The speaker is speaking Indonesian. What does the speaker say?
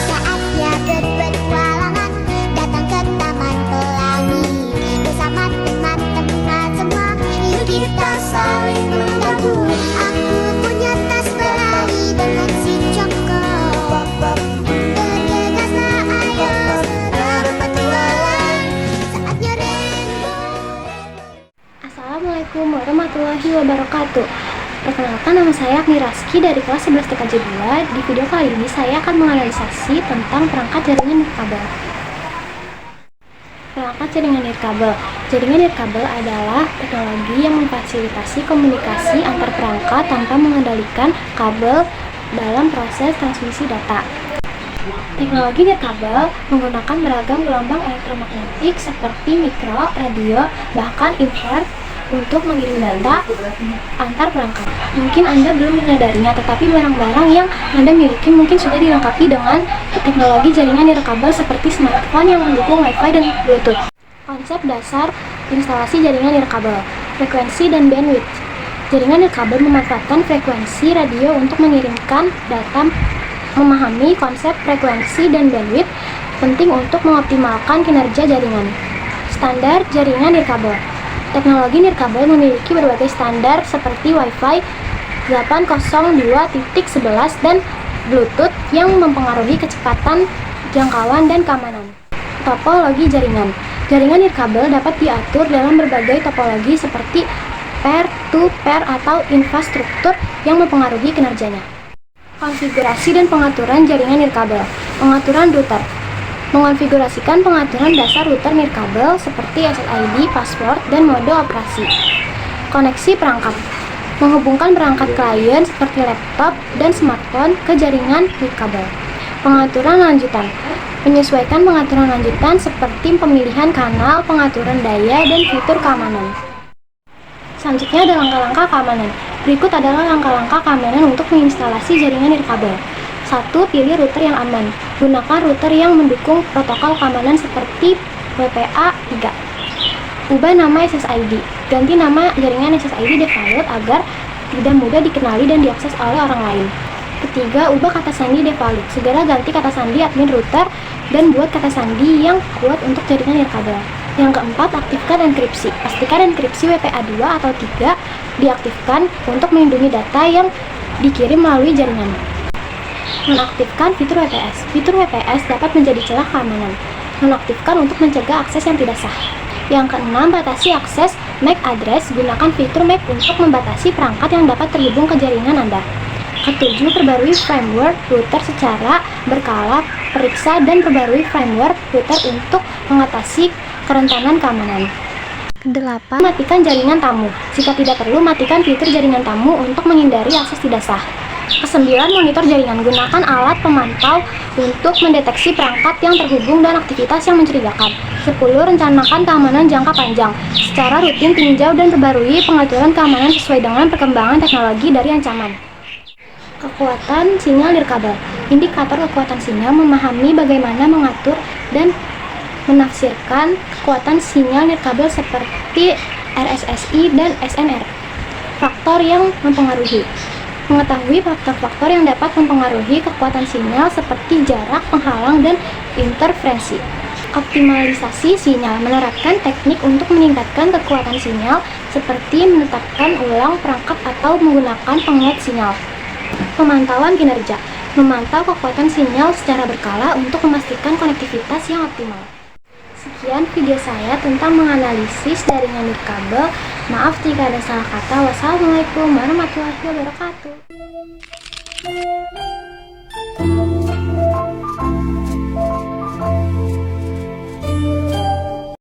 Saatnya berpetualangan, datang ke Taman Pelangi. Bersama teman-teman semua, yuk kita saling membantu. Aku punya tas berlari dengan si Joko. Bergegaslah ayo berpetualang, saatnya rainbow. Assalamualaikum warahmatullahi wabarakatuh. Perkenalkan, nama saya Agni Raski dari kelas 11 TKJ 2. Di video kali ini saya akan menganalisasi tentang perangkat jaringan nirkabel. Perangkat jaringan nirkabel. Jaringan nirkabel adalah teknologi yang memfasilitasi komunikasi antar perangkat tanpa mengendalikan kabel dalam proses transmisi data. Teknologi nirkabel menggunakan beragam gelombang elektromagnetik seperti mikro, radio, bahkan infrared untuk mengirim data antar perangkat. Mungkin Anda belum menyadarinya, tetapi barang-barang yang Anda miliki mungkin sudah dilengkapi dengan teknologi jaringan nirkabel seperti smartphone yang mendukung Wi-Fi dan Bluetooth. Konsep dasar instalasi jaringan nirkabel, frekuensi dan bandwidth. Jaringan nirkabel memanfaatkan frekuensi radio untuk mengirimkan data. Memahami konsep frekuensi dan bandwidth penting untuk mengoptimalkan kinerja jaringan. Standar jaringan nirkabel. Teknologi nirkabel memiliki berbagai standar seperti Wi-Fi 802.11 dan Bluetooth yang mempengaruhi kecepatan, jangkauan, dan keamanan. Topologi jaringan. Jaringan nirkabel dapat diatur dalam berbagai topologi seperti pair-to-pair atau infrastruktur yang mempengaruhi kinerjanya. Konfigurasi dan pengaturan jaringan nirkabel. Pengaturan router. Mengonfigurasikan pengaturan dasar router nirkabel seperti SSID, password, dan mode operasi. Koneksi perangkat. Menghubungkan perangkat klien seperti laptop dan smartphone ke jaringan nirkabel. Pengaturan lanjutan. Menyesuaikan pengaturan lanjutan seperti pemilihan kanal, pengaturan daya, dan fitur keamanan. Selanjutnya ada langkah-langkah keamanan. Berikut adalah langkah-langkah keamanan untuk menginstalasi jaringan nirkabel. 1. Pilih router yang aman. Gunakan router yang mendukung protokol keamanan seperti WPA3. Ubah nama SSID. Ganti nama jaringan SSID default agar tidak mudah dikenali dan diakses oleh orang lain. Ketiga, ubah kata sandi default. Segera ganti kata sandi admin router dan buat kata sandi yang kuat untuk jaringan nirkabel. Yang keempat, aktifkan enkripsi. Pastikan enkripsi WPA2 atau 3 diaktifkan untuk melindungi data yang dikirim melalui jaringan. Nonaktifkan fitur WPS. Fitur WPS dapat menjadi celah keamanan. Nonaktifkan untuk mencegah akses yang tidak sah. Yang keenam, batasi akses MAC address. Gunakan fitur MAC untuk membatasi perangkat yang dapat terhubung ke jaringan Anda. Ketujuh, perbarui firmware router secara berkala. Periksa dan perbarui firmware router untuk mengatasi kerentanan keamanan. Kedelapan, matikan jaringan tamu. Jika tidak perlu, matikan fitur jaringan tamu untuk menghindari akses tidak sah. Kesembilan, monitor jaringan. Gunakan alat pemantau untuk mendeteksi perangkat yang terhubung dan aktivitas yang mencurigakan. 10, rencanakan keamanan jangka panjang. Secara rutin tinjau dan perbarui pengaturan keamanan sesuai dengan perkembangan teknologi dari ancaman. Kekuatan sinyal nirkabel. Indikator kekuatan sinyal memahami bagaimana mengatur dan menafsirkan kekuatan sinyal nirkabel seperti RSSI dan SNR. Faktor yang mempengaruhi. Mengetahui faktor-faktor yang dapat mempengaruhi kekuatan sinyal seperti jarak, penghalang, dan interferensi. Optimalisasi sinyal. Menerapkan teknik untuk meningkatkan kekuatan sinyal seperti menetapkan ulang perangkat atau menggunakan penguat sinyal. Pemantauan kinerja. Memantau kekuatan sinyal secara berkala untuk memastikan konektivitas yang optimal. Sekian video saya tentang menganalisis jaringan nirkabel. Maaf jika ada salah kata. Wassalamualaikum warahmatullahi wabarakatuh.